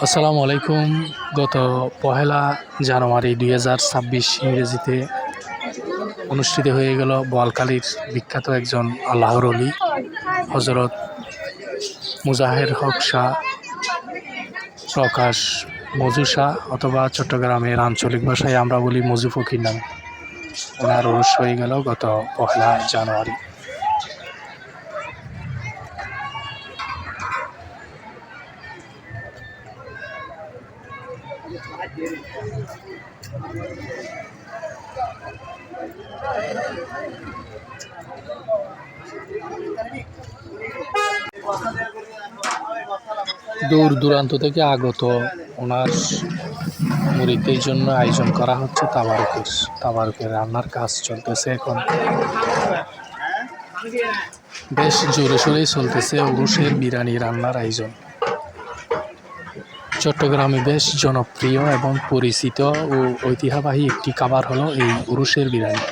আসসালামু আলাইকুম। গত পহেলা জানুয়ারি 2026 ইংরেজিতে অনুষ্ঠিত হয়ে গেল বোয়ালখালীর বিখ্যাত একজন আল্লাহর ওলি হজরত মুজাহের হক শাহ প্রকাশ মজু শাহ, অথবা চট্টগ্রামের আঞ্চলিক ভাষায় আমরা বলি মজু ফকির নামে। ওনার উরুস হয়ে গেল গত পহেলা জানুয়ারি। দূর দূরান্ত থেকে আগত ওনার মুরিদদের জন্য আয়োজন করা হচ্ছে তাবারুকের রান্নার কাজ চলতেছে। এখন বেশ জোরে সোরেই চলতেছে উরুসের বিরিয়ানি রান্নার আয়োজন। চট্টগ্রামে বেশ জনপ্রিয় এবং পরিচিত ও ঐতিহ্যবাহী একটি খাবার হলো এই উরুসের বিরিয়ানি।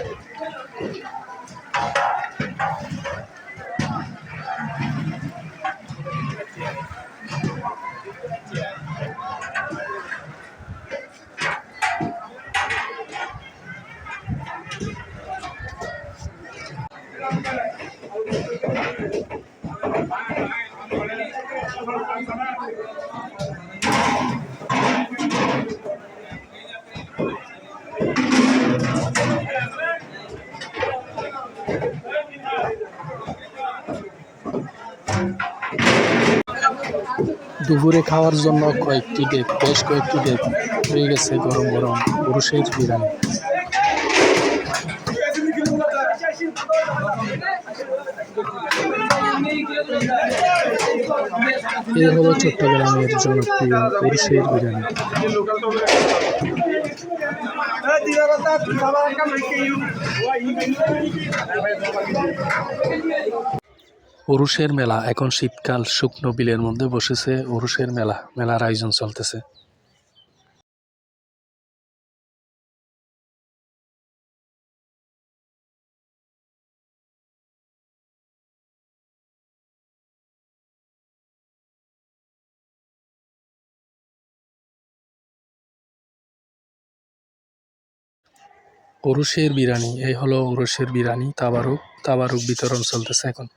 দুপুরে খাওয়ার জন্য বেশ কয়েকটি ডেক হয়ে গেছে গরম গরম উরুসের বিরিয়ানি। এই হলো চট্টগ্রামের জনপ্রিয় উরুসের বিরিয়ানি। উরুসের মেলা এখন শীতকাল, শুকনো বিলের মধ্যে বসেছে উরুসের মেলার আয়োজন চলতেছে। উরুসের বিরিয়ানি, এই হলো উরুসের বিরিয়ানি। তাবারুক বিতরণ চলতেছে এখন।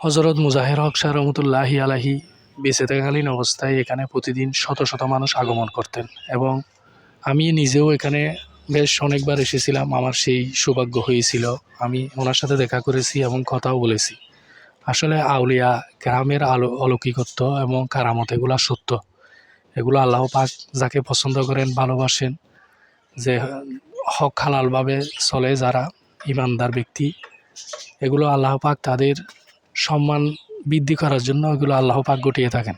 হজরত মুজাহের হক শাহ রহমতুল্লাহি আলাইহি বেঁচে থাকাকালীন অবস্থায় এখানে প্রতিদিন শত শত মানুষ আগমন করতেন, এবং আমি নিজেও এখানে বেশ অনেকবার এসেছিলাম। আমার সেই সৌভাগ্য হয়েছিল, আমি ওনার সাথে দেখা করেছি এবং কথাও বলেছি। আসলে আউলিয়া গ্রামের অলৌকিকত্ব এবং কারামত এগুলা সত্য। এগুলো আল্লাহ পাক যাকে পছন্দ করেন, ভালোবাসেন, যে হক হালালভাবে চলে যারা ইমানদার ব্যক্তি, এগুলো আল্লাহ পাক তাদের সম্মান বৃদ্ধি করার জন্য এগুলো আল্লাহ পাক ঘটিয়ে থাকেন।